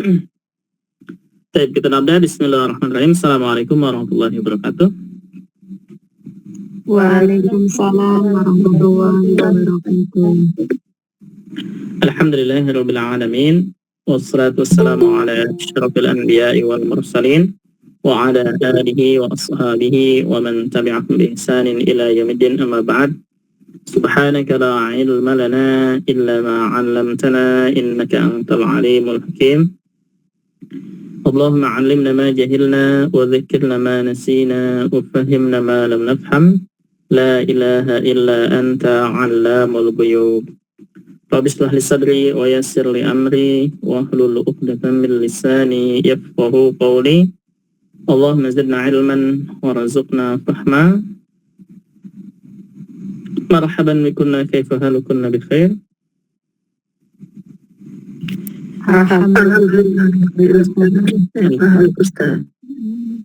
Baik, kita nabda. Bismillahirrahmanirrahim. Assalamualaikum warahmatullahi wabarakatuh. Waalaikumsalam warahmatullahi wabarakatuh. Alhamdulillahirabbil alamin. Wassalatu wassalamu ala asyrafil anbiya'i wal mursalin wa ala alihi wa ashabihi wa man tabi'ahum bi ihsanin ila yaumiddin, amma ba'd. Subhanaka la ilma lana illa ma 'allamtana innaka antal alimul hakim. Allahumma 'allimna ma jahilna wa dhakkirna ma nasina wa fahhimna ma lam nafham. La ilaha illa anta 'allamul ghuyub. Rabbi shrah li sadri wa yassir li amri wa hlul 'uqdatam min lisani yafqahu qawli. Allahumma zidna 'ilman warzuqna fahma. Marhaban bikunna, kaifa halukunna bi khair?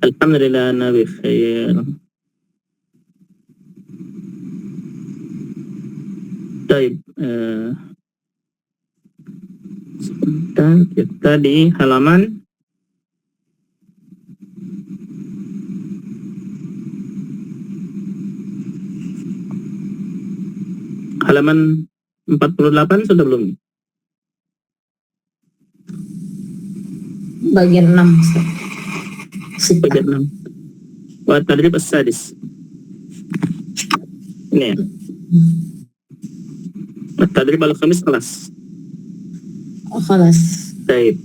Alhamdulillah ana bi khair. Baik, sebentar, kita di halaman halaman 48 sudah belum? Bagian 6. Bagian 6. Wa tadrib as-sadis. Ini ya. Tadrib al-khamis kelas. Kelas. Baik.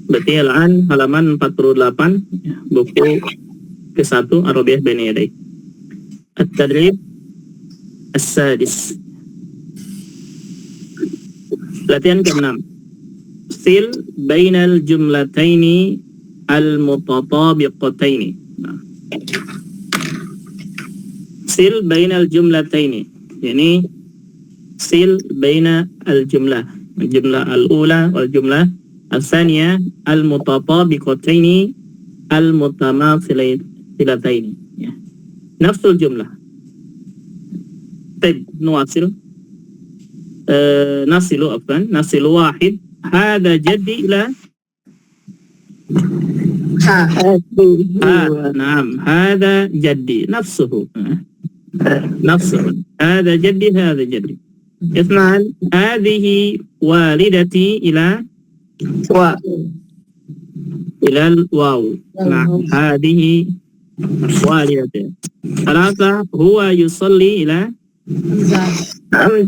Berarti halaman 48 buku ke-1 Arabiyah Baina Yaday. At-tadrib as-sadis. Latihan ke-6. Sil bainal jumlataini al-mutatabiqataini. Sil bainal jumlataini, yani sil baina al-jumlah, al-jumlah al-ula wal jumlah al-thaniya al-mutatabiqataini al-mutamathilataini, ya. Nafsul jumlah. Taib, nuwasil. Nasilu wahid. Hada jaddi ila نعم هذا جدي نفسه هذا جدي هذا جدي. اثنان هذه والدتي إلى الواو. نعم هذه والدتي. ثلاثة هو يصلي إلى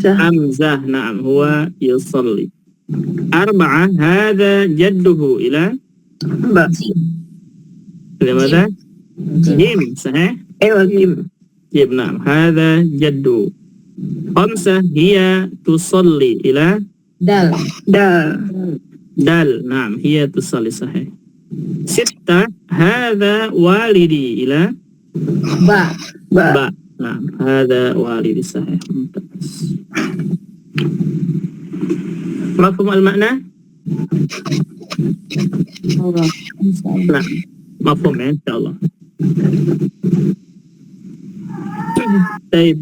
حمزة. نعم هو يصلي. أربعة هذا جده إلى ماذا؟ جيم. صحيح؟ أيوة جيم. نعم هذا جده. خمسة هي تصلي إلى دال. نعم هي تصلي. صحيح. ستة هذا والدي إلى باء. نعم هذا والدي. صحيح. ممتاز. مفهوم المعنى؟ نعم مفهوم إن شاء الله. طيب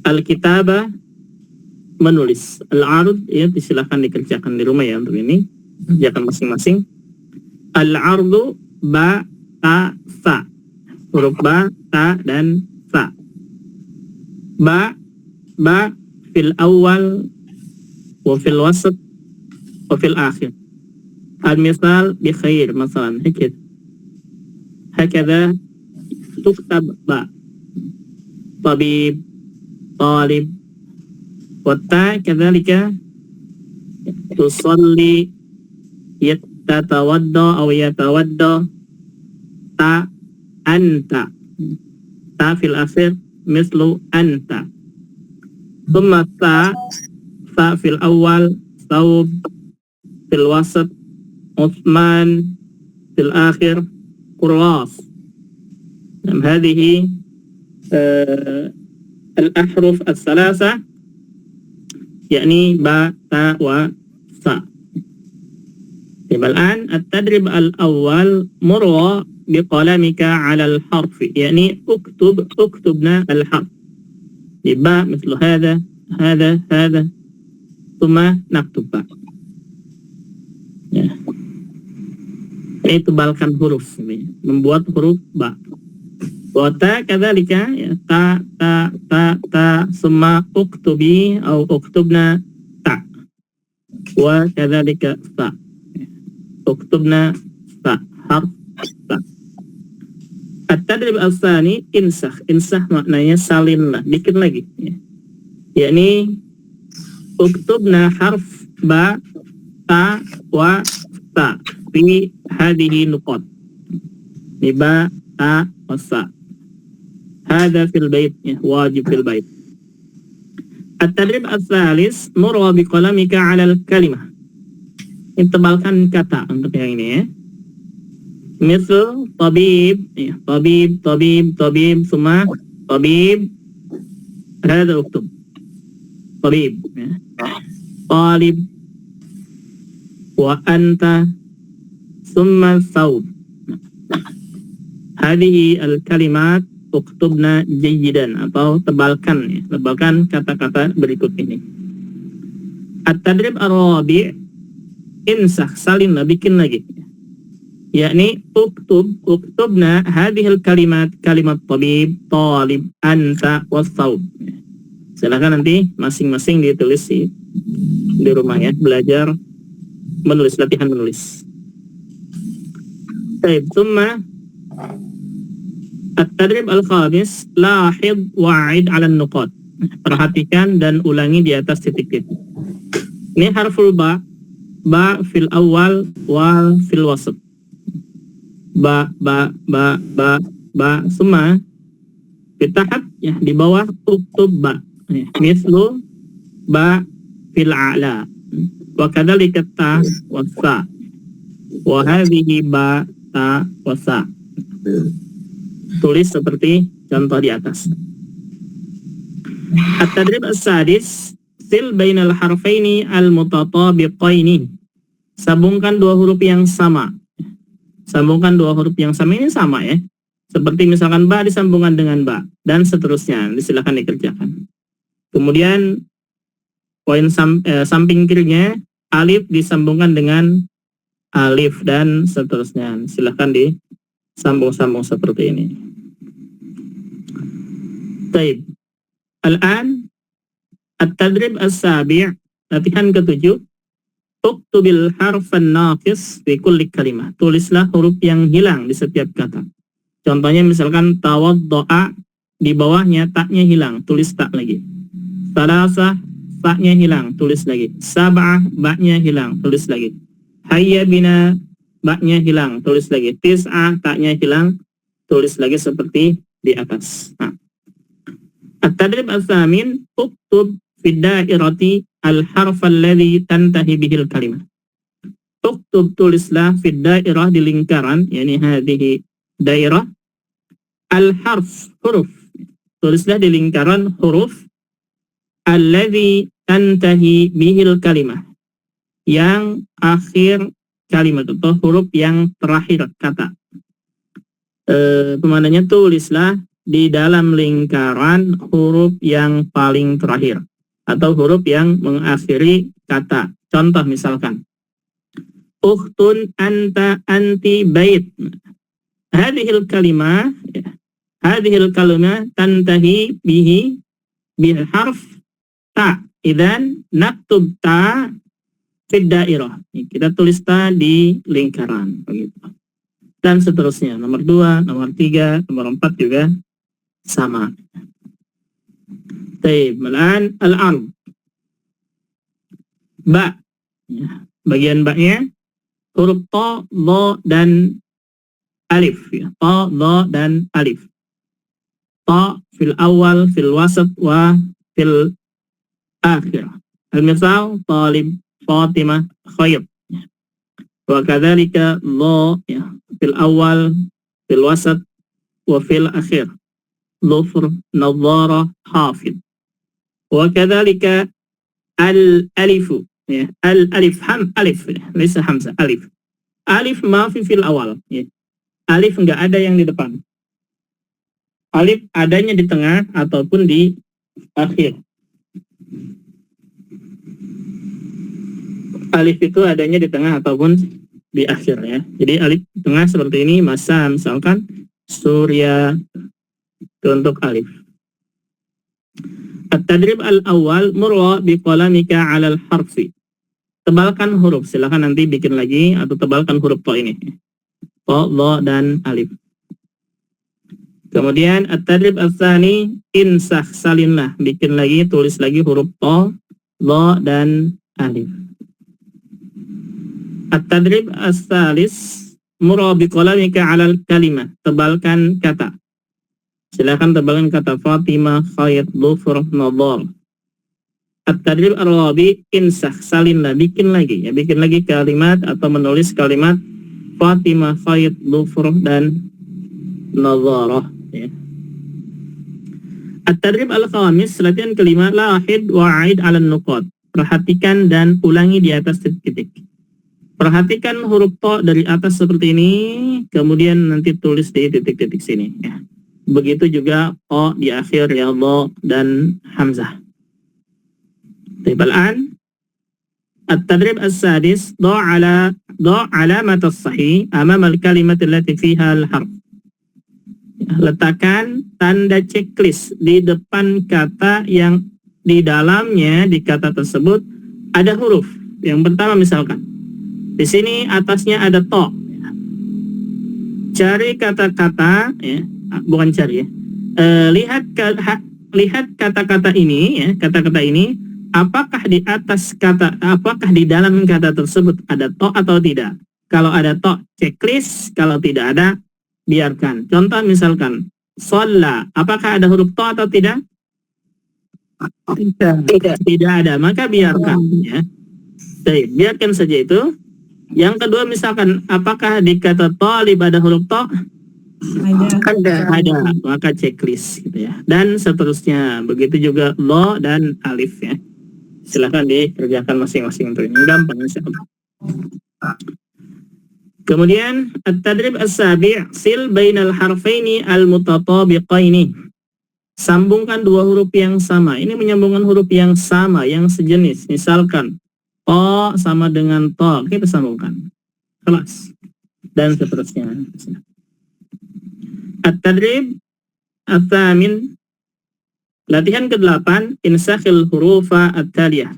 Al-kitabah menulis. Al-arud ya silakan dikerjakan di rumah ya untuk ini. Kerjakan masing-masing. Al-ardu ba ta fa. Huruf ba, ta dan fa. Ba fil awal wa fil wasat wa fil akhir. Al-misal bi khair masalan hakadha tuktab ba. Tabib, talib. Wa ta kadzalika tusalli, yatawadda aw yatawadda. Ta anta. Ta fil akhir mislu anta. Thumma ta fa fil awal thawb, fil wasat Uthman, fil akhir Qurras. هذه الأحرف الثلاثة يعني با تا و ثا. الآن التدريب الأول مروى بقلمك على الحرف يعني اكتبنا الحرف باء مثل هذا ثم نكتب باء ya. Ini tebalkan huruf ini, membuat huruf ba. Wa ta kadzalika ya, ta summa uktubi atau uktubna ta. Wa kadzalika fa. Uktubna fa, harf ta. At-tadrib al-tsani insah maknanya salinlah, bikin lagi ya. Yakni uktubna harf ba ta wa ta fi hadhihi nuqat ba ta wa sa hadha fil bait ya, wajib fil bait. At-tadrib al-tsalis murwa bi qalamika 'ala al-kalimah. Tebalkan kata untuk yang ini ya. Misal tabib ya, tabib summa tabib hadha uktub tabib ya. Talib wa anta summa thawb. Hadhihi al-kalimat uktubna jayyidan atau tebalkan ya, tebalkan kata-kata berikut ini. At-tadrib ar-rabi' insah salinlah, bikin lagi yakni uktubna hadhil kalimat tabib, talib, anta, was-thawb. Silakan nanti masing-masing ditulis di rumah ya, belajar menulis, latihan menulis. Baik, thumma at-tadrib al-khamis lahid wa'id 'ala an-nuqat. Perhatikan dan ulangi di atas titik-titik. Ini harful ba fil awal wa fil wasat. Ba semua fitahat ya, di bawah uktub ba ya, mislu ba fil a'la wa kadzalika ta wa sa wa hadhihi ba ta wa sa. Tulis seperti contoh di atas. At-tadrib as-sadis sil bainal harfaini al-mutatabiqaini. Sambungkan dua huruf yang sama. Sambungkan dua huruf yang sama, ini sama ya. Seperti misalkan ba disambungkan dengan ba dan seterusnya, silakan dikerjakan. Kemudian poin samping kirinya alif disambungkan dengan alif dan seterusnya. Silakan disambung-sambung seperti ini. Baik. Al-an at-tadrib as-sabi', latihan ke-7. Uktubil harfan naqis fi kulli kalimah. Tulislah huruf yang hilang di setiap kata. Contohnya misalkan tawaddo'a, di bawahnya taknya hilang, tulis tak lagi. Salasah, taknya hilang, tulis lagi. Sab'ah, baknya hilang, tulis lagi. Hayya bina, baknya hilang, tulis lagi. Tis'ah, taknya hilang, tulis lagi seperti di atas. Nah. At-tadrib al-thamin, uktub fid dairati al-harf alladhi tantahi bihil kalimah. Uktub, tulislah fid dairah, di lingkaran, yani hadhihi dairah, al-harf, huruf. Tulislah di lingkaran huruf alladhi tantahi bihil kalimah, yang akhir kalimat atau huruf yang terakhir kata. Pemandannya tulislah di dalam lingkaran huruf yang paling terakhir atau huruf yang mengakhiri kata. Contoh misalkan ukhtun, anta, anti, bait. Hadhil kalimah tantahi bihi bil harf ta. Idzan naktub ta fid dairah. Kita tulis ta di lingkaran begitu. Dan seterusnya. Nomor 2, nomor 3, nomor 4 juga sama. Baik, malan al-arb. Ba. Ya, bagian ba-nya huruf ta, dha dan alif ya. Ta, dha dan alif. Ta fil awal, fil wasat wa fil akhir. Al-misal talib, Fatimah, khair. Wa kadzalika dha ya, fil awal, fil wasat wa fil akhir. Dhufr, nadhara, hafid. Wa kadzalika al-alifu ya, al-alif alif, laysa hamzah, alif. Alif ma fi fil awal ya. alif nggak ada yang di depan. Alif adanya di tengah ataupun di akhir. Alif itu adanya di tengah ataupun di akhir ya. Jadi alif di tengah seperti ini, masa misalkan surya itu untuk alif. At-tadrib al-awwal murra biqalamika 'alal harfi. Tebalkan huruf, silakan nanti bikin lagi atau tebalkan huruf to ini. To, lo, dan alif. Kemudian at-tadrib al-tsani insah salinlah, bikin lagi, tulis lagi huruf to, lo, dan alif. At-tadrib al-tsalis murra biqalamika 'alal kalimah. Tebalkan kata. Silakan tebalkan kata Fatimah, Khayyat, Dhufur, Nadhar. At-tadrib ar-rabi insah salinlah, bikin lagi ya, bikin lagi kalimat atau menulis kalimat Fatimah, Khayyat, Dhufur, dan Nadharah ya. At-tadrib al-khamis, latihan kelima, lahid wa'id 'ala nuqat. Perhatikan dan ulangi di atas titik-titik. Perhatikan huruf to dari atas seperti ini, kemudian nanti tulis di titik-titik sini ya. Begitu juga o di akhir ya, lo, dan hamzah. Al-an at-tadrib as-sadis do' alamat as-sahih amam al-kalimat allati fiha al-harf. Letakkan tanda checklist di depan kata yang di dalamnya, di kata tersebut ada huruf. Yang pertama misalkan di sini atasnya ada to. Cari kata-kata ya, bukan cari ya. Lihat kata-kata ini ya, kata-kata ini apakah di atas kata, apakah di dalam kata tersebut ada to atau tidak. Kalau ada to, checklist. Kalau tidak ada, biarkan. Contoh misalkan sholla, apakah ada huruf to atau tidak? Tidak ada, maka biarkan ya. Jadi, biarkan saja itu. Yang kedua misalkan apakah di kata thalib ada huruf to? Ada, maka checklist gitu ya. Dan seterusnya. Begitu juga lo dan alif ya. Silahkan dikerjakan masing-masing untuk ini. Gampang insyaallah. Kemudian at-tadrib as-sabi' sil bainal harfaini al-mutatabiqaini. Sambungkan dua huruf yang sama. Ini menyambungkan huruf yang sama, yang sejenis. Misalkan to sama dengan to, kita sambungkan. Kelas. Dan seterusnya. At-tadrib at-thamin, latihan ke-8, insakhil hurufa at-taliyah.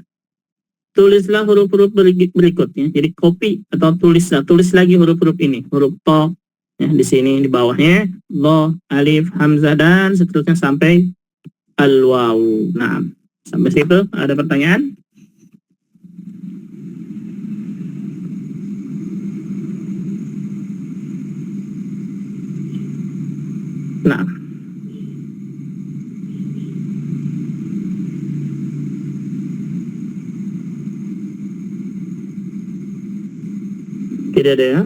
Tulislah huruf-huruf berikutnya. Jadi copy atau tulis lagi huruf-huruf ini. Huruf to ya, di sini di bawahnya, lo, alif, hamzah, dan seterusnya sampai al-waw. Nah, sampai situ ada pertanyaan? Nah, tidak ada ya?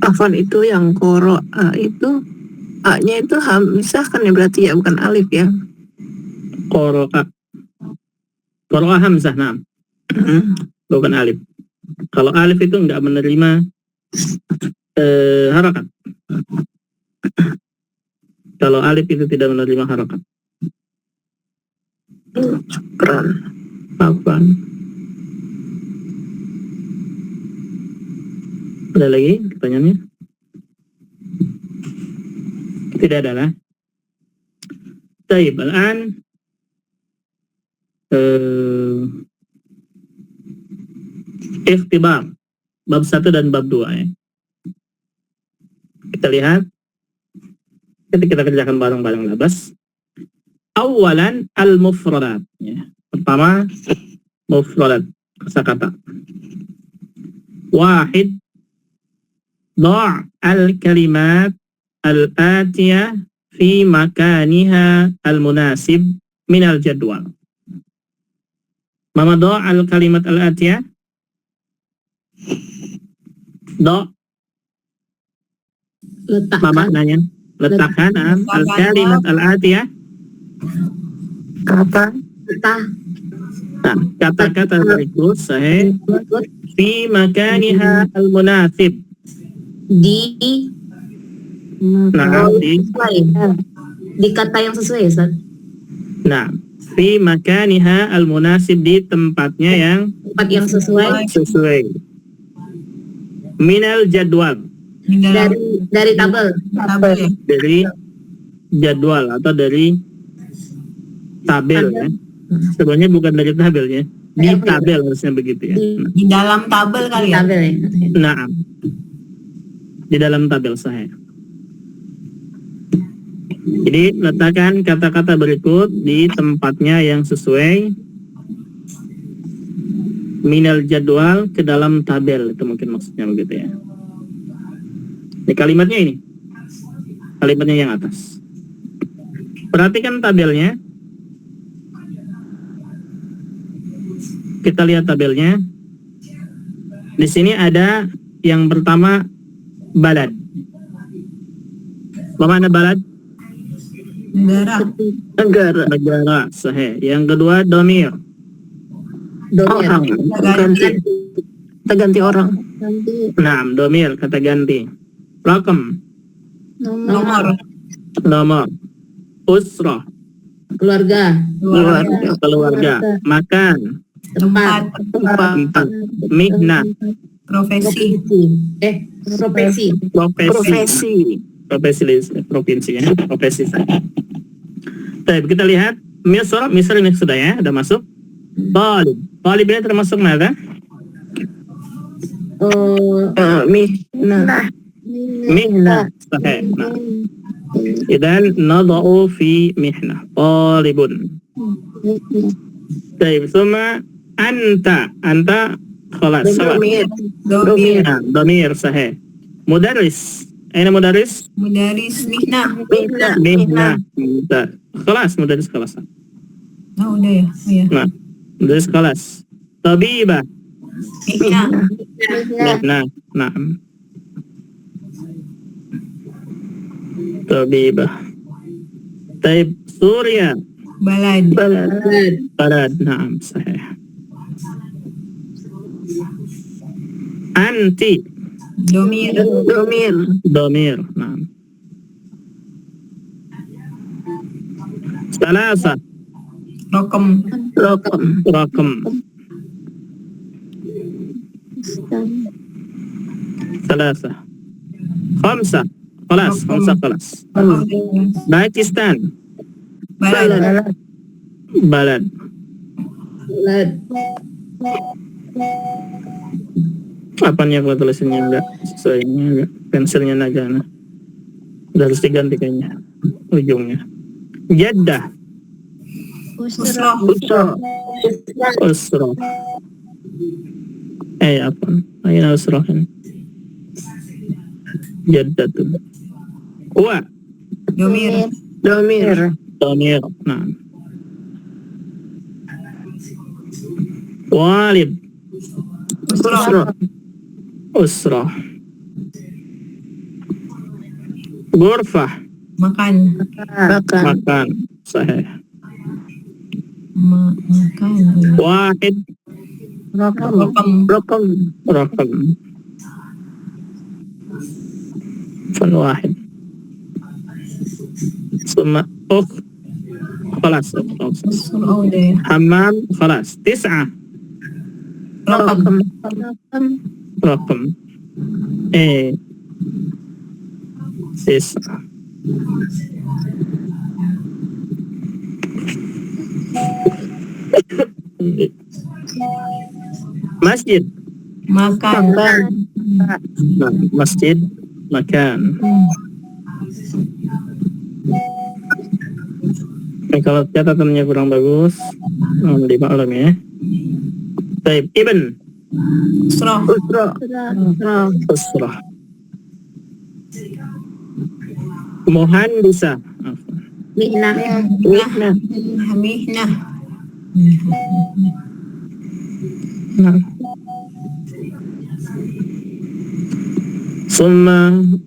Afwan, itu yang koro itu A-nya itu hamzah kan ya, berarti ya, bukan alif ya. Qoro'a hamzah, nah. Bukan alif. Kalau alif itu enggak menerima harakat. Kalau alif itu tidak menerima harakat. Apaan? Ada lagi pertanyaannya? Tidak ada lah. Baik, al-an ikhtibar bab 1 dan bab 2 ya. Kita lihat. Kita kerjakan bareng-bareng labas. Awalan al-mufradat ya. Pertama mufradat, kosakata. Wahid, da' al-kalimat al-atiyah fi makaniha al-munasib min al-jadwal. Mama da' al-kalimat al-atiyah. Da' Mama nanya, letakkan al-kalimat al-atiyah. Kata Nah, kata-kata berikut sahih fi makaniha al-munasib. Di Nah, sesuai. Di kata yang sesuai, Ustaz. nah, fi makaniha al-munasib, di tempatnya yang Tempat yang sesuai sesuai. Minal jadwal, dari tabel. tabel ya. dari jadwal atau dari tabel ya. Sebenarnya bukan dari tabel ya. Di tabel harusnya begitu ya. Di dalam tabel kali ya. Tabel ya. Nah, di dalam tabel sahih. Jadi letakkan kata-kata berikut di tempatnya yang sesuai. Minal jadwal, ke dalam tabel, itu mungkin maksudnya begitu ya. Ini kalimatnya ini. Kalimatnya yang atas. Perhatikan tabelnya. Kita lihat tabelnya. Di sini ada yang pertama balad. Apa mana balad? Negara. Negara, sahih. Yang kedua domir. Orang. Kita ganti orang. Nah, domir, kata ganti. Rakam, nomor. Usrah, Keluarga. keluarga. Makan, Tempat. tempat. Mihna, Profesi. Profesi. profesi. Provinsi ya, profesi. Baik, kita lihat Misr ini sudah ya, sudah masuk. Talib, talib ini termasuk mana? Mihna. Mihna, sahih. Nah, idan nadau fi mihna, talibun. Baik, suma anta khalas, sawa. Domir. Nah, domir, sahih. Mudarris, aina mudarris? Mudaris mihna. Mihna. Khalas, mudarris khalas. Oh udah ya. Oh, ya. Nah, mudarris khalas. Tabibah, Mihna. mihna. Naam. Tabibah. Taib, Suria. Balad. Balad, naam, sahih. Anti, Domir. domir, naam. Salasa, Rokem. rakam. Salasa. Khamsa, khalas. Oh, udah ya. Pakistan, Balad. balad. Apanya kalau tulisannya enggak sesuai, enggak. Pensilnya Nagana. Udah harus diganti kayaknya ujungnya. Jeddah, Usroh. usrah. Apa? Aina usrahan. Jeddatun. Kuwa, Domir. domir. Nah. Walid, usrah. Ghurfah, Makan. makan. Sahih. Makan. Wahid, Rokem. rakam. Fan wahid. Summa خلاص. Oh udah ya. حمام خلاص. 9 Rokem. رقم 9. Masjid. Makan. Nah, masjid, makan. Kalau catatannya kurang bagus, dimaklum ya. Baik, Ibn Usroh. Usrah. Muhandisa. Mihna. Mihna. Nah. Summa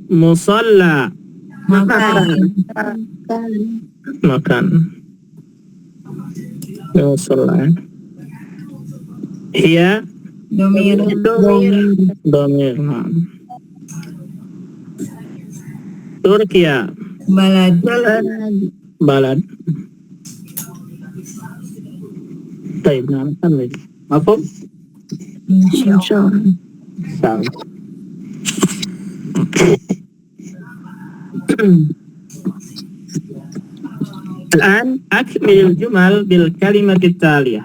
musalla. Makan. Makan. Musalla. Hiya Domir. dhamir. Nah. Turkiya Balad. balad. Baik, nah, kan baik. Apa? Insyaallah. Sawa. الآن أكمل الجمل بالكلمة التالية.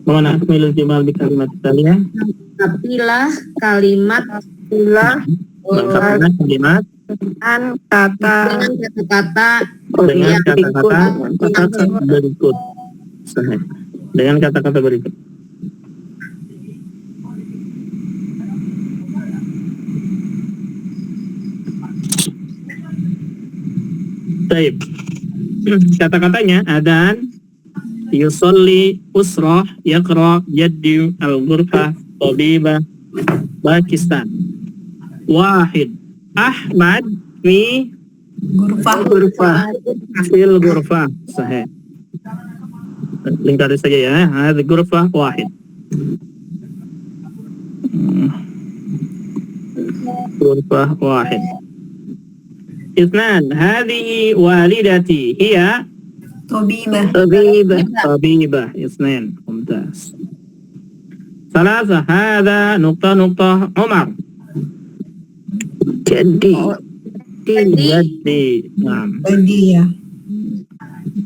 Mana akmilul jumal bi kalimat taliya? Lengkapilah kalimat Lengkapkan kalimat Dengan kata dengan kata-kata dengan yang kata-kata berikut. Sahih. Dengan kata-kata berikut. Baik. Kata-katanya adan, yusolli, usrah, yaqra, jaddi, al-ghurfah, tabibah, Pakistan. Wahid, Ahmad fi Gurfah. fil ghurfah. Sahih. Lingkari saja ya. Hadhi ghurfah wahid. Ghurfah wahid. اثنان هذه والدتي هي Tabibah. طبيبة. اثنين ممتاز. ثلاثة هذا نقطة نقطة عمر jadi جدي. نعم. Dia.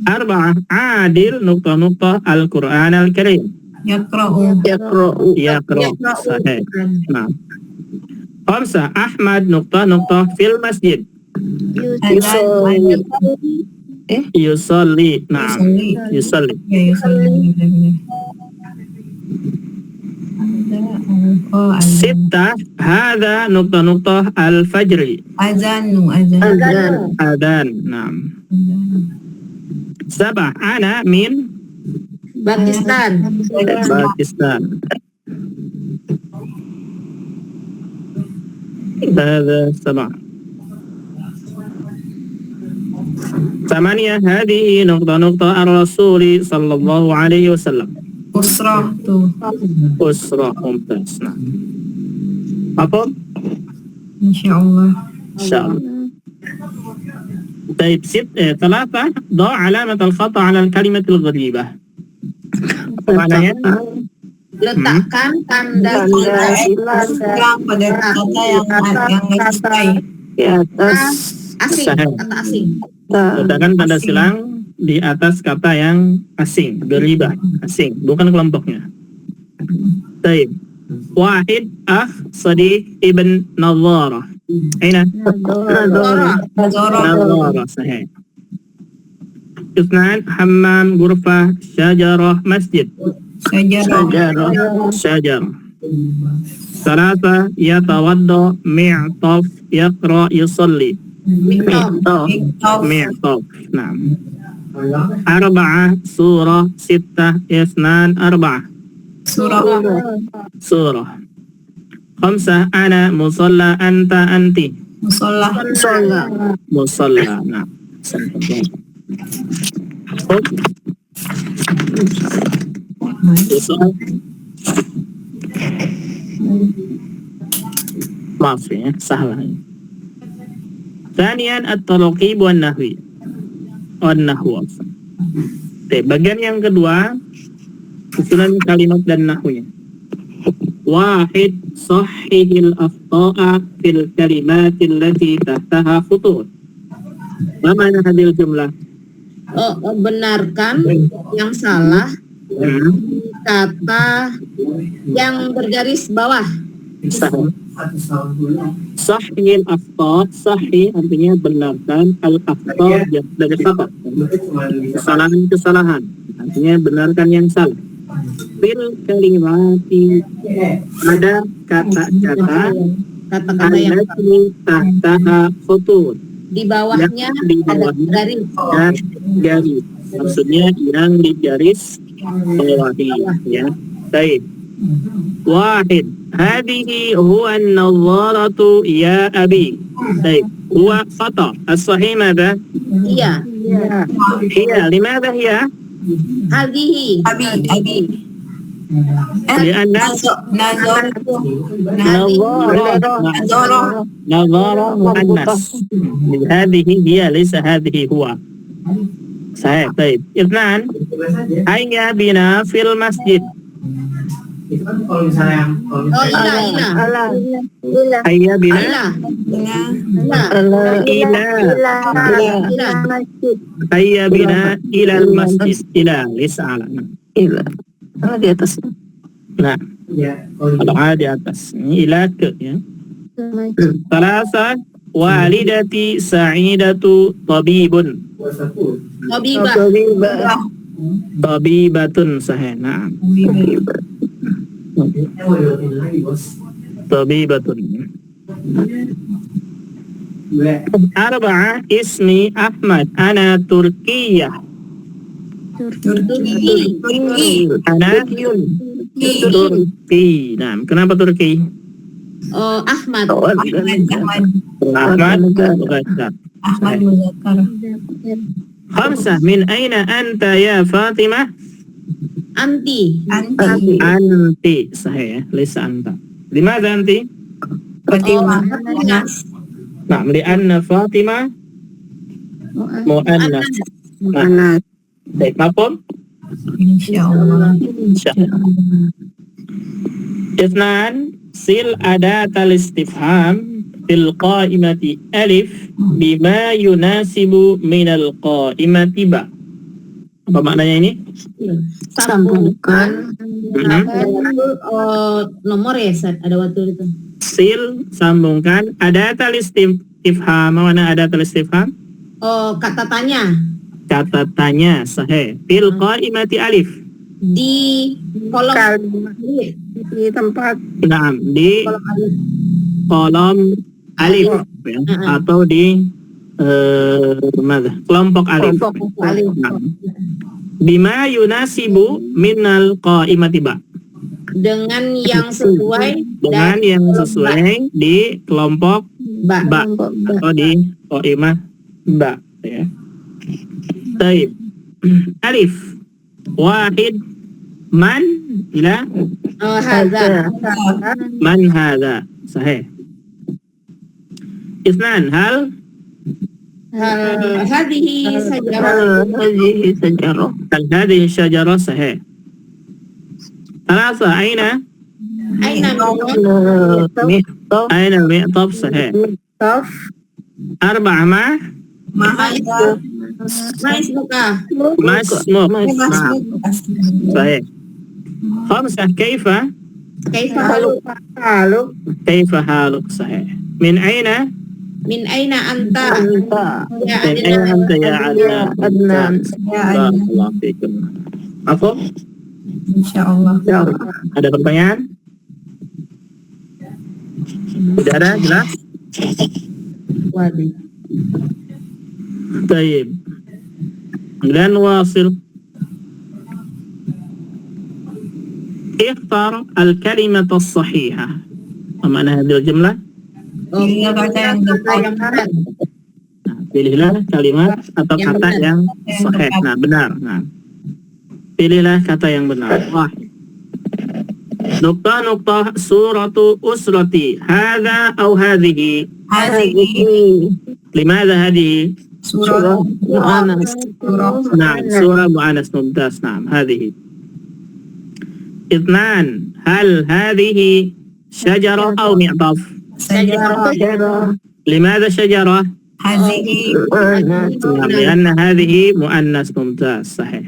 أربعة عادل نقطة نقطة القرآن الكريم Yaqra'u. يقرأ. صحيح. نعم. خمسة أحمد نقطة نقطة في المسجد Azan. يصلي. نعم. يصلي. Ya, yusalli. Oh, azan. ستة هذا نقطة نقطة الفجر Azanu. أذان. نعم. سبعة أنا من Pakistan. باكستان. هذا سبعة. ثمانية هذه نقطة نقطة الرسول صلى الله عليه وسلم Usrah tuh. أسرة. ممتاز. نعم. أفضل Insyaallah. إن شاء الله. طيب ثلاثة ضع علامة الخطأ على الكلمة الغريبة. معناها Letakkan tanda Yang pada kata yang nggak sesuai. di atas asing, kata asing. letakkan tanda silang di atas kata yang asing, geribah, asing, bukan kelompoknya. Baik. Wahid, akh, sadiq, ibn, nadhara. Aina? Dora. nadhara, sahih. Ithnan, hammam, ghurfah, syajarah, masjid. شجر. ثلاثة يتوضأ معطف يقرأ يصلي معطف. نعم. أربعة سورة. ستة اثنان أربعة سورة. خمسة أنا مصلى أنت أنت مصلى. نعم. maaf ya, salah. Thaniyan at-talaqib wan nahwi. Nahwu. Bagian yang kedua, susunan kalimat dan nahwnya. Wahid, sahihil akhta'a fil kalimatil lati tahtaha khutut. Ma ma'na hadhil jumlah? Benarkan yang salah kata yang bergaris bawah. Sahih al-akhta, sahih artinya benarkan, al-akhta dari kata kesalahan artinya benarkan yang salah. Fil kalimati, ada kata-kata yang tahtaha khutut, di bawahnya ada garis. Garis maksudnya yang digaris bawahi ya. Baik. Wahid, hadhihi huwa an-nadharatu ya abi. Baik, huwa khata. As-sahih madha? Iya. Hiya, limadha hiya? Hadhihi. Abi. Lianna nazara muannas. Hadhihi hiya laysa hadhihi huwa. Sahih. Baik. Itsnan, hayya bina fil masjid. Itu kan kalau misalnya Hayya bina ila hayya bina ila al masjid. Ila laysa ala. Ila. Di atas. Nah, kalau ada di atas. Ini ila ke ya. Salasa walidati sa'idatu tabibun. Tabibatun sahih. Nah, tabibatun. Arba'a ismi Ahmad. Ana Turkiyah. Ana Turki. Nah, kenapa Turki? Ahmad. Ahmad Muzakkar. Khamsah, min aina anta ya Fatimah? Anti. Anti. Sahih ya, laysa anta. Limadha anti? Nah, lianna Fatimah muannas. Anak. Baik, mafhum? Insyaallah. Itsnan, sil adatal istifham fil qa'imati alif bima yunasibu minal qa'imati ba. Apa maknanya ini? Sambungkan. Nomor ya, Ustaz, ada waktu itu. Sil, sambungkan adatal istifham. Mana adatal istifham? Kata tanya Kata tanya, sahih. Fil qa'imati alif. di kolom Di tempat. Nah, di kolom alif. kolom alif ya, atau di kelompok alif. Kelompok alif. Nah, bima yunasibu minal qa'imati ba. Dengan yang sesuai Dengan dan yang sesuai di kelompok ba. ba atau di qa'imah ba ya. Baik. Alif. Wahid. Man ila Hadza. man hadha. Sahih. Itsnan, hal Hadhihi sajarah. Hadhihi sajarah. hal hadhihi syajarah. Sahih. Thalatha, aina Aina Mihtaf. aina al-mi'tab. Sahih. Mihtaf. Arba'a ma Maismuka. masmuk. Sahih. Khamsah, kaifa Kaifa Haluk. haluk. Sahih. Min aina anta Anta. ya min aina anta ya Adnan. Barakallahu fikum. Apa? Insyaallah. Ada pertanyaan? Tidak ada, jelas? Waduh. Baik. Dan wasil. اختر الكلمة الصحيحة. ما معنى هذه الجملة؟ Pilih kata yang tepat. benar. Nah, pilihlah kalimat atau Yang kata benar. yang sahih. Nah, benar. Nah, pilihlah kata yang benar. Wahid. Nukta suratu usrati. Hadha atau hadhihi? Hadhihi Limadha hadhihi? surah Mu'anas. Nah, surah mu'anas mumtaz. Nah, hadhihi. Ithnan, hal hadhihi syajarah atau mi'taf? sajarah. Sajarah. لماذا شجرة؟ Hadhihi Mu'anas. لأن هذه مؤنث ممتاز صحيح.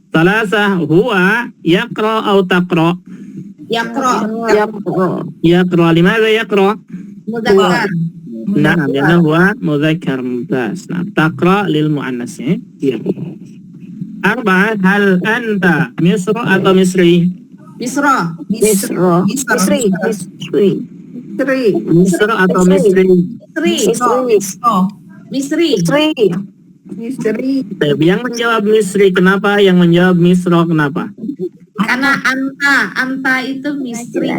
ثلاثة هو يقرأ أو تقرأ؟ Yaqra. يقرأ. لماذا يقرأ؟ Mudzakkar. نعم لأنه هو مذكر ممتاز. نعم تقرأ للمؤنث. أربعة هل أنت مصر أو مصري؟ Misra. Misra. Misri. مصر أو مصري؟ Misri. Misri. Yang menjawab Misri kenapa? Yang menjawab Misro kenapa? Karena anta itu Misri.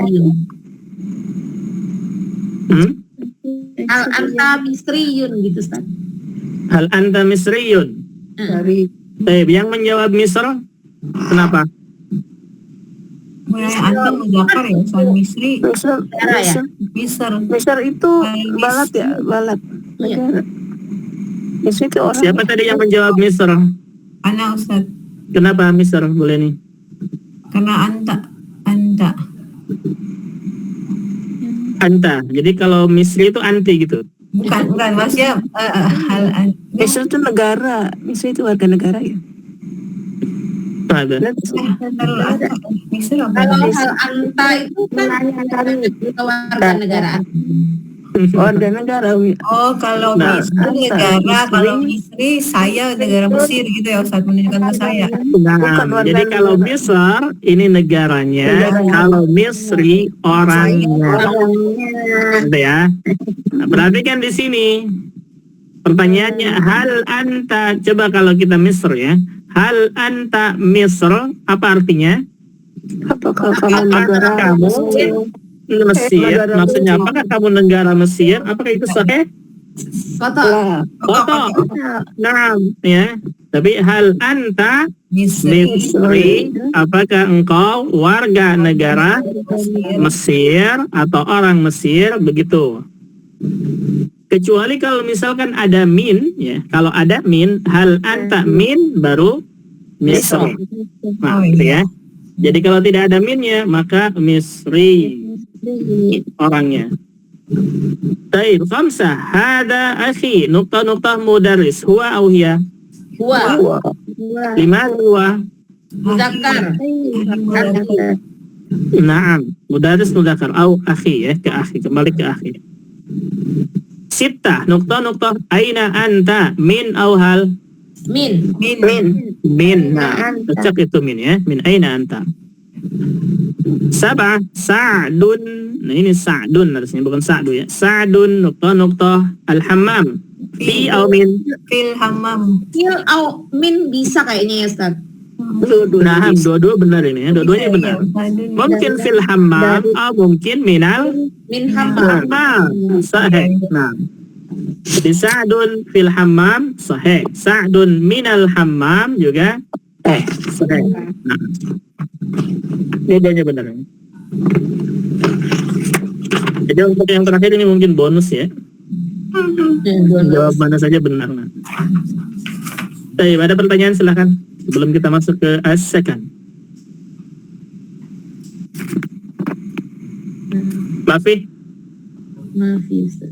Anta Misriyun gitu, Ustaz. Hal anta Misriyun? Dari Yang menjawab Misr kenapa? Yang anta mudzakkar ya Ustaz. Misri Misr, Negara ya? Misr, Misr. Misr itu Misr. balat ya, balat Iya. negara. Misr itu orang. Siapa tadi yang menjawab Misr? Ana Ustaz. Kenapa Misr? Boleh nih. Karena anta. Anta. Jadi kalau Misri itu anti gitu. Bukan maksudnya Misr itu negara, Misr itu warga negara ya. Ada. Misr apa? Kalau hal anta itu kan warga negara. Warga negara. Oh, kalau Nah, Misri negara, kalau Misri saya negara Mesir gitu ya Ustaz, menunjukkan ke saya. Nah, Bukan warga jadi negara. kalau Misr ini negaranya, kalau Misri orangnya. Gitu ya. Nah, berarti kan di sini pertanyaannya hal anta, coba kalau kita Misr ya. Hal anta Misr apa artinya? Apakah kamu Apakah negara kamu Mesir? negara Maksudnya Mesir. apakah kamu negara Mesir? Apakah itu sahih? Foto. Lah, Foto. Nah, ya. Tapi hal anta Misri, apakah engkau warga negara Mesir atau orang Mesir begitu? Kecuali kalau misalkan ada min, ya. Kalau ada min, hal anta min baru Misri. Nah, gitu ya. Jadi kalau tidak ada minnya, maka Misri orangnya. Baik, khamsah. Hada akhi nukta mudaris. Huwa au hiya? Huwa. Lima huwa. Muzakkar. Naam, mudaris mudzakkar au akhi ya, ke akhi, kembali ke akhi. Sittah, nukta aina anta min au hal? Min. Min. Nah, cocok itu min ya. Min aina anta? Sabah, Sa'dun. Nah, ini Sa'dun harusnya, bukan Sa'du ya. Sa'dun nukta al-hammam. Fi au min? Fil hammam. Fil au min bisa kayaknya ya Ustaz. Nah, dua-dua benar ini ya. Dua-duanya benar. Mungkin fil hammam atau mungkin minal Min hammam. sahih. Nah, jadi Sa'dun fil hammam sahih. Sa'dun minal hammam juga sahih. Nah, dua-duanya benar. Jadi untuk yang terakhir ini mungkin bonus ya. Jawabannya saja benar. Nah. Baik, ada pertanyaan silahkan sebelum kita masuk ke as-second. Mafi? Maaf ya Ustaz.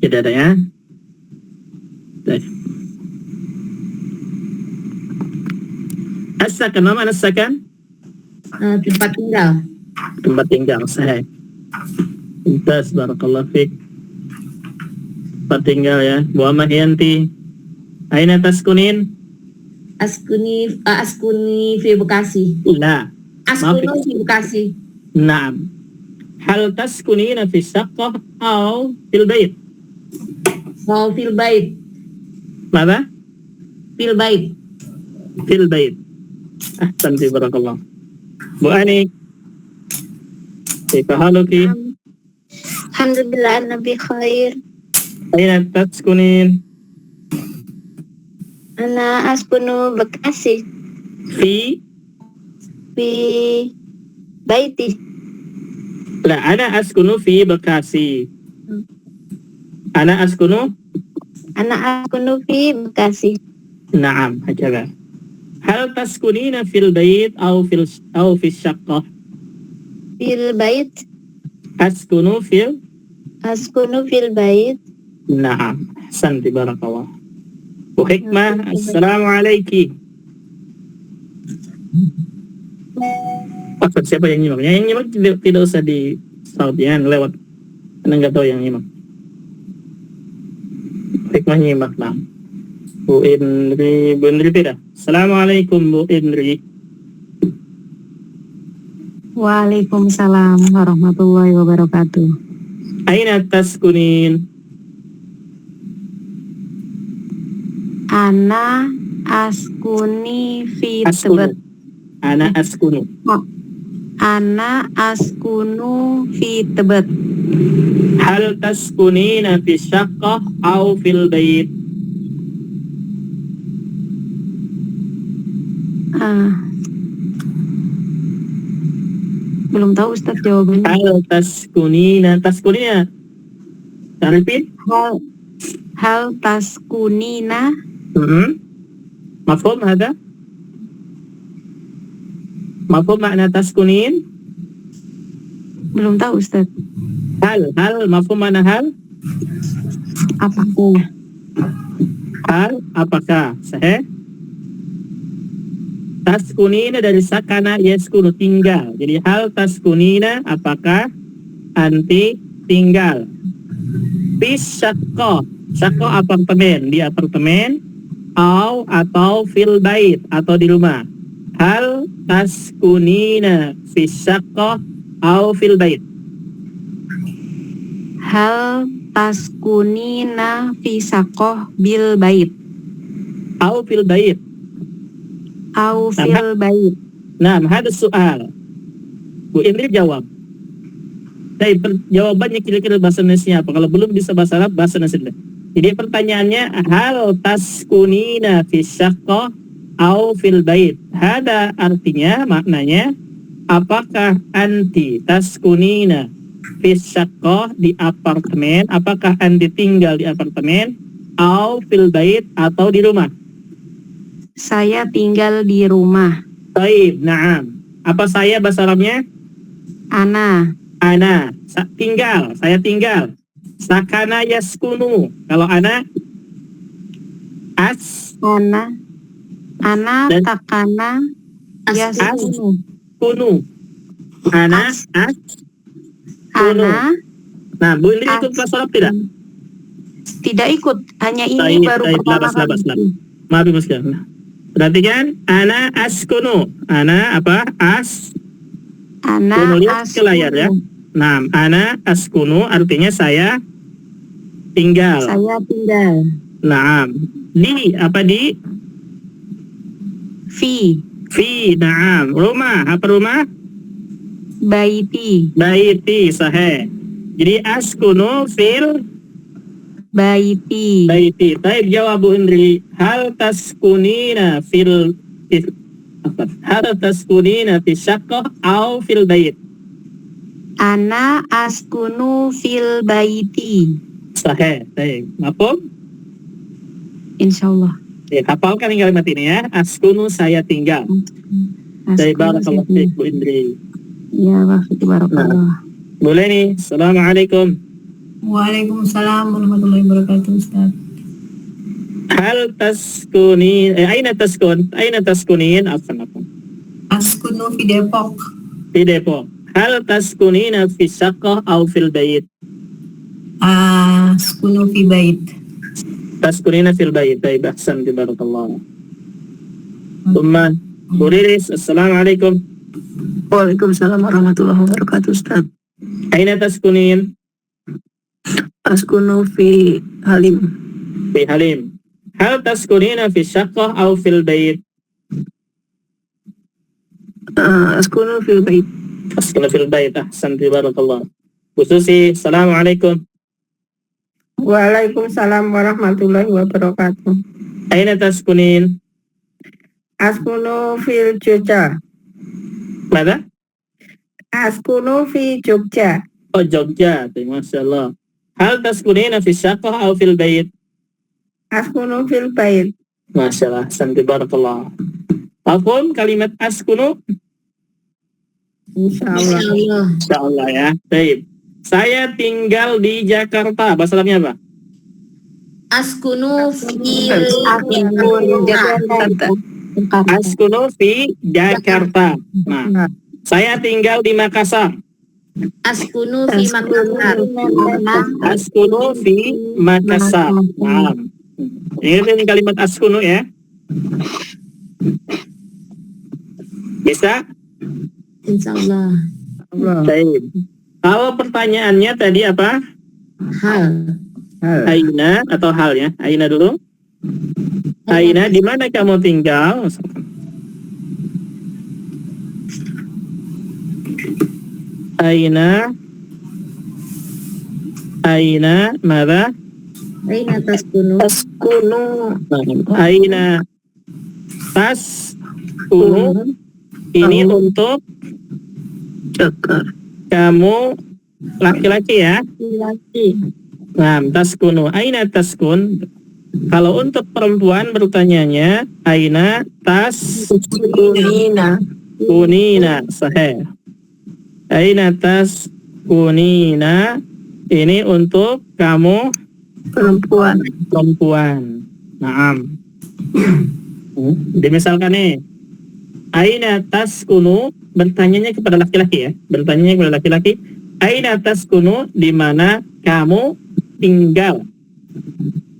Tidak ada ya? Baik. As-second, mana as-second? Tempat tinggal. Tempat tinggal, sahih. Intas, barakallahu fiik. Tempat tinggal ya. Bu Ahmadiyanti. Aina taskunin? Askuni fi Bekasi. La. Askunu fi Bekasi. Naam. Hal taskunina fi syaqqah atau fil bait? Mau fil bait. Mada? Fil bait. Fil bait. Ahsanti, barakallah. Bu Ani. Kaifa haluki? Alhamdulillah Nabi khair. Aina taskunin? Ana askunu Bekasi Fi? fi baiti. La, ana askunu fi Bekasi. Ana askunu? Ana askunu fi Bekasi. Naam, hakadha. Hal taskunina fil bait atau fi syaqqah? Fil bait. Askunu fil? Askunu fil bait. Naam. Ahsanti, barakallah. Bu Hikmah, assalamualaikum. Maksud siapa yang nyimak? Yang nyimak tidak usah di saut ya, lewat. Anda nggak tahu yang nyimak. Hikmah nyimak lah. Bu Indri tidak. Assalamualaikum Bu Indri. Waalaikumsalam warahmatullahi wabarakatuh. Aina taskunin? Ana askuni fi Askunu. Tebet. Ana askunu. Ana askunu fi Tebet. Hal taskunina fi syaqqah atau fil bait? Belum tahu Ustaz jawabannya. Hal taskunina. Taskunina. Repeat. Hal taskunina. Mafhum hada? Mafhum makna taskunin? Belum tahu Ustaz. Hal, mafhum mana hal? Apakah? Hal, apakah? Sahih? Taskunina dari sakana yaskunu, tinggal. Jadi hal taskunina, apakah anti tinggal? Fis syaqqa. Syaqqa apartemen, di apartemen. Atau fil bait, atau di rumah. Hal taskunina fis syaqqa au fil bait. Hal taskunina fi saqoh bil bait. Au fil bait. Au fil bait. Nah, ada soal. Bu Indri jawab. Tapi jawabannya kira-kira bahasa Indonesia apa? Kalau belum bisa bahasa Arab, bahasa Indonesia. Jadi pertanyaannya, hal taskunina fi syaqqa au fil bait. Hada artinya, maknanya, apakah anti taskunina fi syaqqa di apartemen? Apakah anti tinggal di apartemen? Au fil bait, atau di rumah? Saya tinggal di rumah. Baik, na'am. Apa saya bahasa Arabnya? Ana. Tinggal, saya tinggal. Sakana yaskunu. Kalau ana? Ana Dan takana yaskunu. kunu. Ana kunu. Ana. Nah, Bu Indri ikut kelas Arab tidak? Tidak ikut, hanya ini baru pertama kali. Maaf Mas. Perhatikan, ana askunu. Ana apa? Ana Kunu, lihat ke layar ya. Nah, ana askunu artinya saya tinggal. Saya tinggal. Nah, di apa di? Fi. Naam. Rumah, apa rumah? Baiti. Sahih. Jadi askunu fil Baiti. Taib jawab Bu Indri. Hal taskunina fi syaqqah au fil bait? Ana askunu fil baiti. Sahih. Taib. Mafhum? Insyaallah. Hafalkan kalimat ini ya. Askunu, saya tinggal. Taib, barakallahu fiik Bu Indri. Ya, barakallah. Boleh nih. Assalamualaikum. Waalaikumsalam warahmatullahi wabarakatuh Ustaz. Hal taskunin, aina taskunin, apa? Askunu fi Depok. Di Depok. Hal taskunina fi syaqqah au fil bait? Askunu fi bait. Taskunina fil bait. Baik, ahsan, barakallah. Thumma Bu Riris, assalamualaikum. Waalaikumsalam warahmatullahi wabarakatuh Ustaz. Aina taskunin? Askunu fi Halim. Fi Halim. Hal taskunina fi syaqqah au fil bait? Askunu fil bait. Askunu fil bait. Ahsan, barakallah. Bu Susi, assalamualaikum. Waalaikumsalam warahmatullahi wabarakatuh. Aina taskunin? Askunu fil Jogja. Mana? Askunu fi Jogja. Oh, Jogja. Masya Allah. Hal taskunina fi syaqqah au fil bait? Askunu fil bait. Masya Allah. Ahsan, barakallah. Mafhum kalimat askunu? Insyaallah. Insyaallah ya. Baik. Saya tinggal di Jakarta. Bahasa Arabnya apa? Askunu fi Jakarta. Askunu fi Jakarta. Nah, saya tinggal di Makassar. Askunu fi Makassar. Askunu fi Makassar. Nah, ini kalimat askunu ya. Bisa? Insyaallah. Baik. Kalau pertanyaannya tadi apa? Hal. Aina atau hal ya? Aina dulu. Aina, di mana kamu tinggal? Aina, mana? Aina taskunu. Aina taskunu. Ini untuk Cakar. Kamu laki-laki ya. Laki. Nah, taskunu. Aina taskun? Kalau untuk perempuan bertanyanya aina Kunina. taskunina. Sahih. Aina taskunina. Ini untuk kamu perempuan. Naam. Dimisalkan nih, aina taskunu, bertanyanya kepada laki-laki ya. Bertanyanya kepada laki-laki, aina taskunu, di mana kamu tinggal.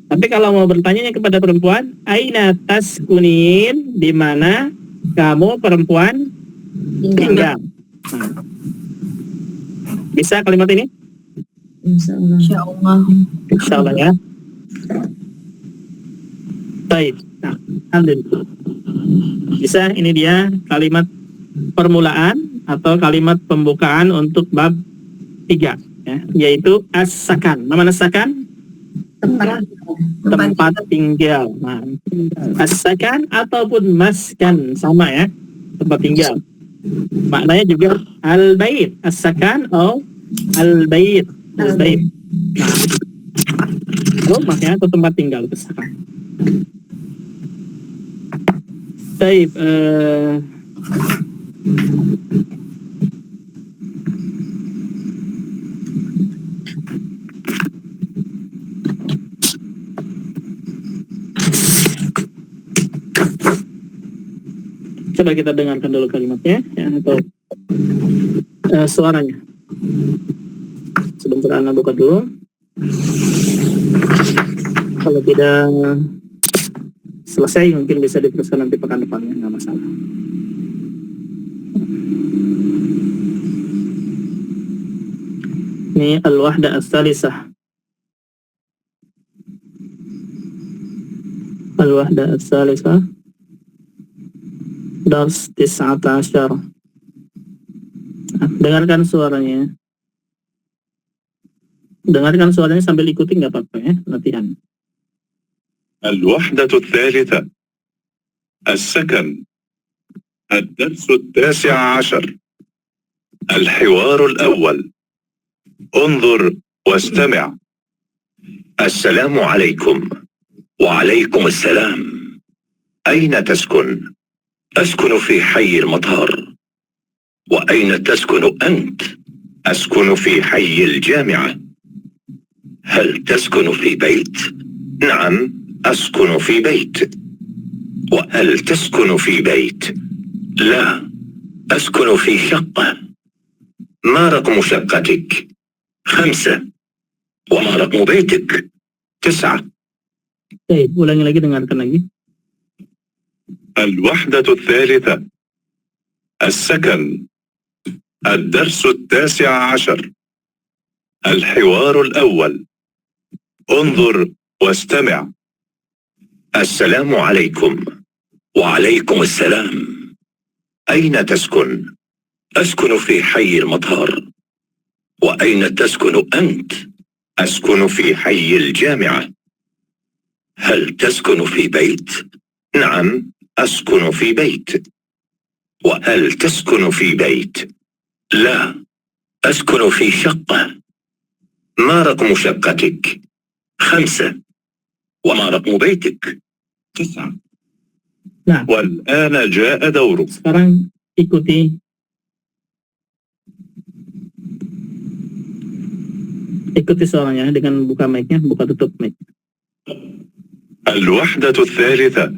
Tapi kalau mau bertanyanya kepada perempuan, aina taskunin, di mana kamu perempuan tinggal. Nah. Bisa kalimat ini? Insyaallah. Insyaallah ya. Baik. Nah, alhamdulillah. Bisa, ini dia kalimat permulaan atau kalimat pembukaan untuk bab 3 ya, yaitu as-sakan. Mana sakan? Tempat tinggal. Nah, as-sakan ataupun maskan sama ya, tempat tinggal. Maknanya juga al-bait, as-sakan atau al-bait. Al-bait. Nah, rumahnya atau tempat tinggal itu sakan. Baik, coba kita dengarkan dulu kalimatnya ya, atau suaranya. Sebentar, Ana buka dulu. Kalau tidak selesai mungkin bisa diteruskan nanti pekan depannya, nggak masalah. Ini al-wahda as-salisah. Al-wahda as-salisah. Dars 19. Dengarkan suaranya. Dengarkan suaranya sambil ikuti, nggak apa-apa ya, latihan. الوحدة الثالثة السكن الدرس 19 الحوار الأول انظر واستمع. السلام عليكم. وعليكم السلام. أين تسكن؟ أسكن في حي المطار. وأين تسكن أنت؟ أسكن في حي الجامعة. هل تسكن في بيت؟ نعم، أسكن في بيت. وهل تسكن في بيت؟ لا، أسكن في شقة. ما رقم شقتك؟ 5. وما رقم بيتك؟ 9. Baik, ulangi lagi, dengarkan lagi. الوحدة الثالثة السكن الدرس 19 الحوار الأول انظر واستمع. السلام عليكم. وعليكم السلام. أين تسكن؟ أسكن في حي المطار. وأين تسكن أنت؟ أسكن في حي الجامعة. هل تسكن في بيت؟ نعم، أسكن في بيت. وهل تسكن في بيت؟ لا، أسكن في شقة. ما رقم شقتك؟ 5. وما رقم بيتك؟ 9. Nah, والآن جاء دورك. sekarang ikuti suaranya dengan buka mic-nya, buka tutup mic. الوحدة الثالثة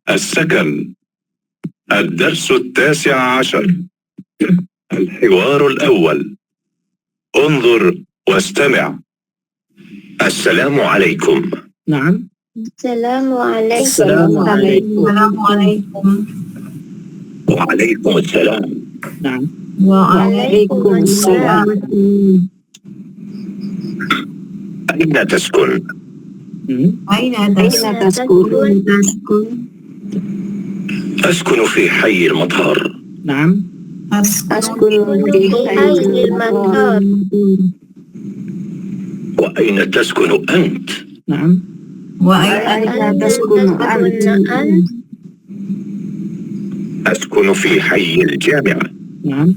السكن الدرس 19 الحوار الأول انظر واستمع. السلام عليكم. نعم. السلام عليكم. السلام عليكم. Assalamualaikum. وعليكم السلام. نعم. Waalaikumsalam. أين تسكن؟ أين Aina taskun? أسكن في حي المطار. نعم. Askun في حي المطار. وأين تسكن أنت؟ نعم. وأين Aina taskun أنت؟ أسكن في حي الجامعة. نعم.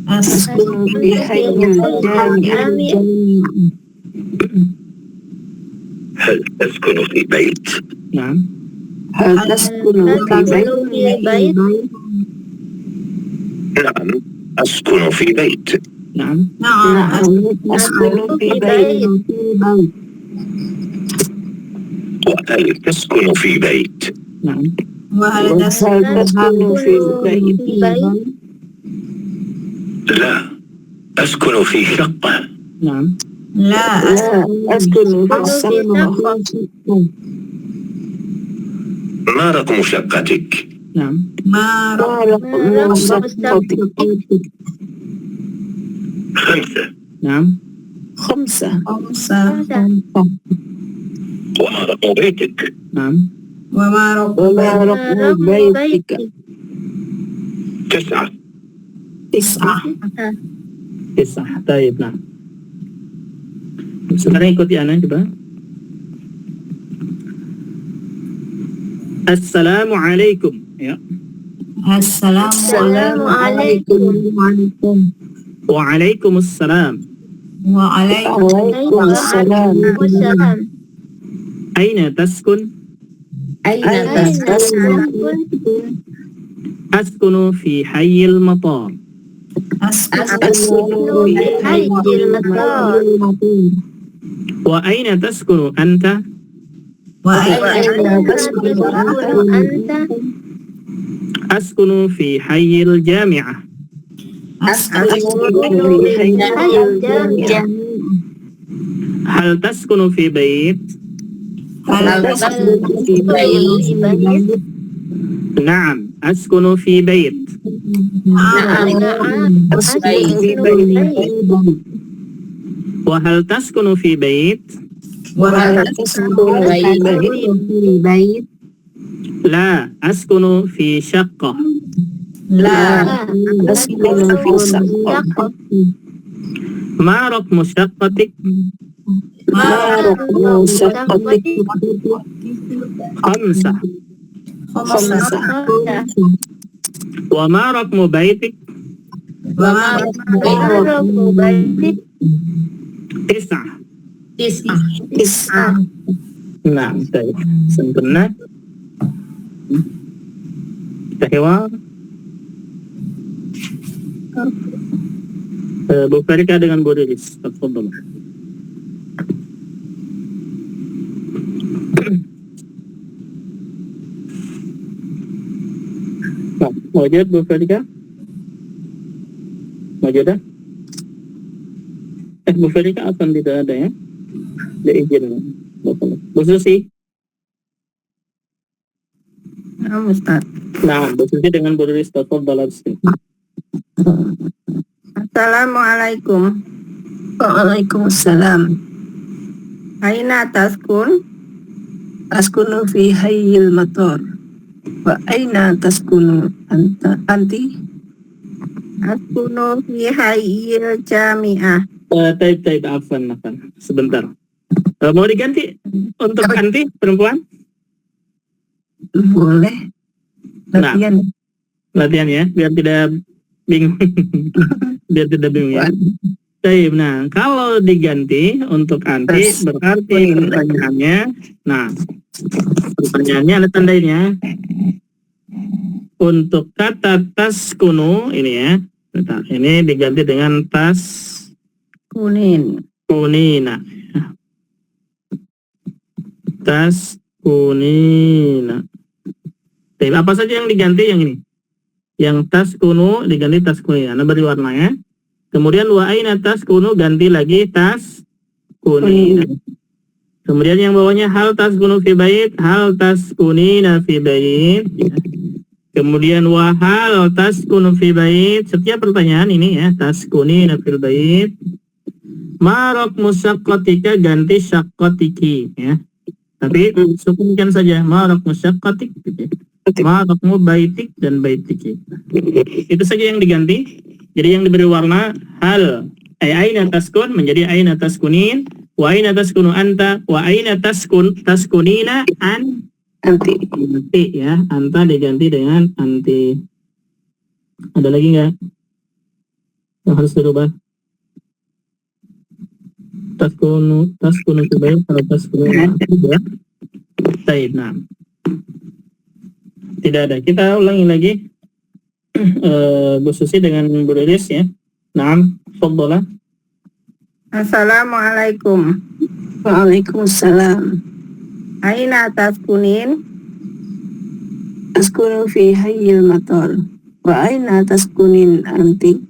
Askunu fi hayyil jami'ah. هل تسكن في بيت؟ Nah, Hal taskunu fi bait? نعم أسكن في بيت. nah, Na'am, askunu fi bait. وهل تسكن في بيت؟ nah, وهل Hal taskunu fi bait? لا أسكن في شقة. nah, لا Askunu fi saqah. ما رقم شقتك؟ nah. ما Raqmu saqatik. 5. Nah, Khamsah. خمسة وما رقم بيتك؟ nah. وما رب Wama raqmu baitika. 9. Tis'ah. Kisah. Taib. Nah. Sekarang ikuti Ana coba. Assalamualaikum. Ya. السلام Assalamualaikum. Waalaikumsalam. وعليكم Waalaikumsalam. Aina taskun? Askunu fi hayyil matar. Askunu fi hayyil matar. Wa aina taskunu anta? Aina taskunu anta? Askunu fi hayyil jami'ah. Askunu fi hayyil jami'ah. Hal taskunu fi bait? Hal taskunu fi bait? Na'am, askunu fi bait. Askunu fi bait. Wa hal taskunu fi bait? Hal taskunu fi bait? La, askunu fi syaqqah. La askunu fi saqah. Ma raqmu syaqqatik? Ma raqmu saqatik? 5. Khamsah. Wa ma raqmu baitik? Ma raqmu baitik? 9. Tis'ah. Nah, baik. Sempurna. Kita hewan. Bu Farika dengan Bu Riris. Tafadhal. Nah, wajib Bu Farika? Wajib dah? Bu Farika akan tidak ada ya? Ada izin. Bu Susi? Ustaz. Nah, Bu Susi dengan Bu Riris. Tafadhal. Assalamualaikum. Waalaikumsalam. Aina taskun? Askunu fi hayyil matar. Wa aina taskunu anti? Askunu fi hayyil jami'ah. Taib, afan. Sebentar. Mau diganti untuk anti perempuan? Boleh. Latihan ya, biar tidak bingung. Ya. Taib. Nah, kalau diganti untuk anti berarti pertanyaannya, pertanyaannya ada tandanya. Untuk kata taskunu ini ya, bentar, ini diganti dengan kunina. Taskunina. Taib, apa saja yang diganti yang ini? Yang taskunu diganti taskunina. Nah, beri warna ya. Kemudian wa aina taskunu ganti lagi taskunina. Kemudian yang bawahnya hal taskunu fi bait, hal taskunina fi bait. Kemudian wa hal taskunu fi bait. Setiap pertanyaan ini ya, taskunina fil bait. Ma raqmu syaqqatika ganti syaqqatiki ya. Tapi sukunkan saja ma raqmu syaqqatik gitu ya. Ma raqmu baitik dan baitiki. Itu saja yang diganti. Jadi yang diberi warna hal aina taskun menjadi aina taskunin, wa aina taskunu anta, wa aina taskunina anti ya. Anta diganti dengan anti. Ada lagi nggak? yang harus dirubah. Taskunu fi bait atau taskunu ya. Baik, nah. Tidak ada. Kita ulangi lagi. Bu Susi dengan Bu Lilis ya. Naam, tafadhala. Assalamualaikum. Waalaikumsalam. Aina taskunin? Askunu fi hayyil matar. Wa aina taskunin anti?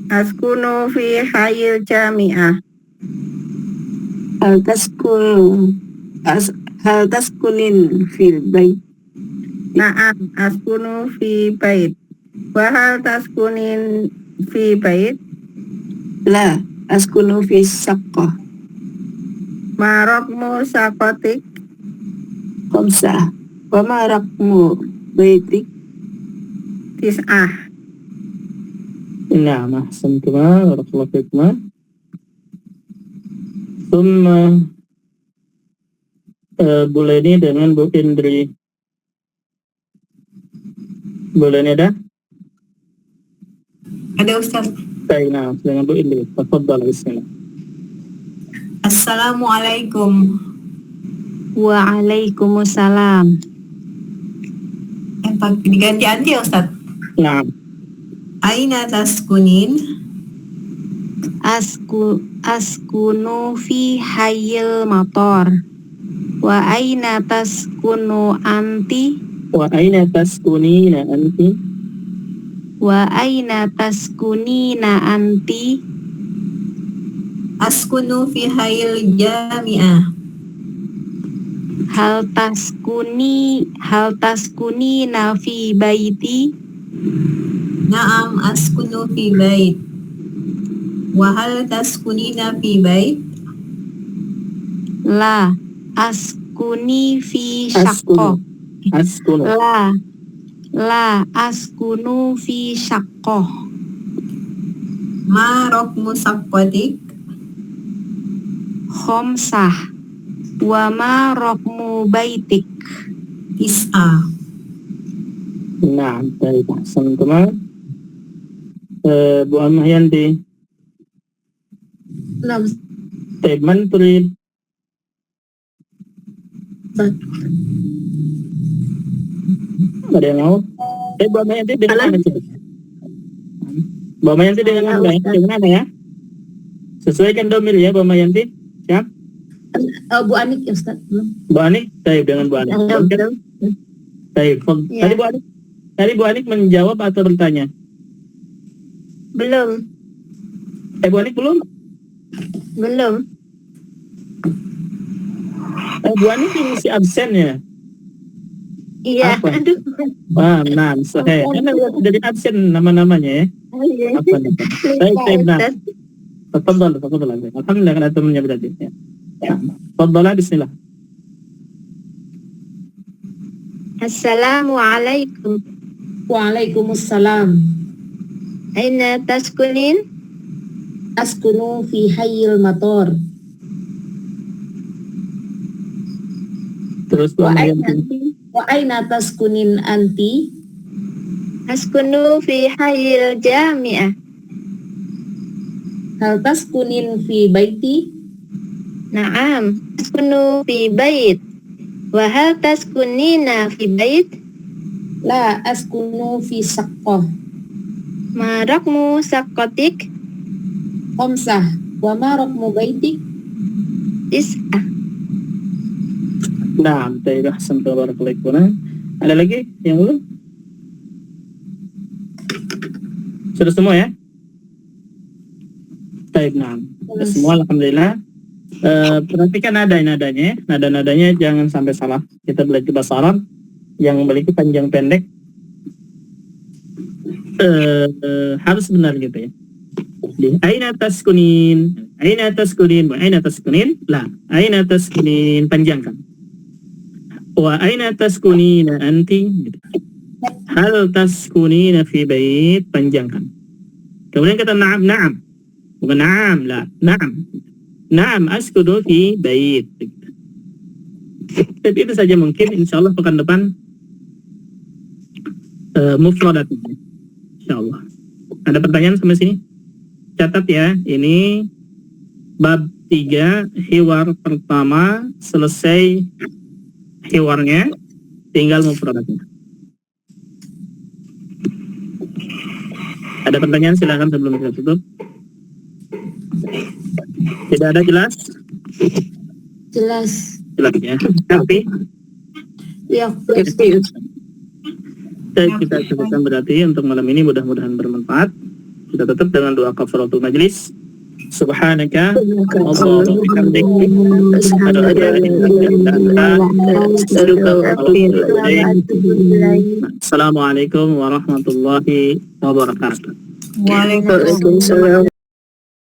Askunu fi hayil jami'ah. Hal taskunin fil bait? Na'am, askunu fi bait. Wa hal taskunin fi bait? La, askunu fi saqqah. Ma raqmu saqatik? Khamsah. Wa ma raqmu baitik? Tis'ah. Naam, ahsantuma, barakallahu fikuma. Thumma Bu Leni dengan Bu Indri. Bu Leni ada? Ada Ustaz. Baik, nah, dengan Bu Indri. Tafadhal, bismillah. Assalamualaikum. Waalaikumsalam. Diganti anti ya Ustaz. Naam. Aina taskunin? Askunu fi hayyil matar. Wa aina taskunu anti? Wa aina taskunina anti? Wa aina taskunina anti? Askunu fi hayil jami'ah. Hal taskunina fi baiti? Naam, askunu fi bait. Wa hal taskunina fi bait? La, askuni fi syaqqah. Askunu. La, askunu fi syaqqah. Ma raqmu saqatik? Khamsah. Wa ma raqmu baitik? Tis'ah. Nah, baik, ahsantuma. Bu Amahyanti. Baik, man turid? Ada yang mau? Bu Amahyanti dengan mana? Bu Amahyanti dengan anda ya? Dengan anda ya? Sesuaikan domir ya Bu Amahyanti. Siap? Bu Anik ya Ustaz, belum. Bu Anik? Baik, dengan Bu Anik. Baik, tadi Bu Anik menjawab atau bertanya? Belum. Bu Anik belum? Belum. Bu Anik ini si absen ya? Iya. Apa? Aduh. Wah, nah, saya dari absen nama-namanya ya. Apa nih? Baik, nah. Tafadhal. Alhamdulillah karena temannya berarti ya. Tafadhal, bismillah. Assalamualaikum. Waalaikumsalam. Aina taskunin? Askunu fi hayyil matar. Terus Bu Wa aina taskunin anti? Askunu fi hayyil jami'ah. Hal taskunin fi baiti? Naam, askunu fi bait. Wa hal taskunina fi bait? La, askunu fi saqqah. Ma raqmu saqqatik? Khamsah. Wa ma raqmu baitik? Tis'ah. Nah, baik, ahsantum, barakallahu fikum. Ada lagi yang belum? Sudah semua ya? Baik, nah. Sudah semua, alhamdulillah. Perhatikan nada-nadanya ya. Nada-nadanya jangan sampai salah. Kita belajar bahasa Arab yang memiliki panjang pendek harus benar gitu ya. Di aina taskunin, wa aina taskunin, la, aina taskunin panjangkan. Wa aina taskunina anti, gitu. Hal taskunina fi bait, panjangkan. Kemudian kata na'am, bukan na'am, la, na'am askunu fi bait. Tapi itu saja mungkin, insyaallah pekan depan mufradat, insyaallah. Ada pertanyaan sampai sini? Catat ya, ini bab 3, hiwar pertama, selesai hiwarnya, tinggal mufradatnya. Ada pertanyaan silakan sebelum kita tutup. Tidak ada, jelas? Jelas. Jelas ya. Tapi Ya. kita cukupkan berarti untuk malam ini, mudah-mudahan bermanfaat. Kita tutup dengan doa kafaratul majlis. Subhanaka Allahumma wa bihamdik asyhadu an la ilaha illa anta astaghfiruka wa atubu ilaik. Assalamualaikum warahmatullahi wabarakatuh. Waalaikumsalam. Waalaikumsalam.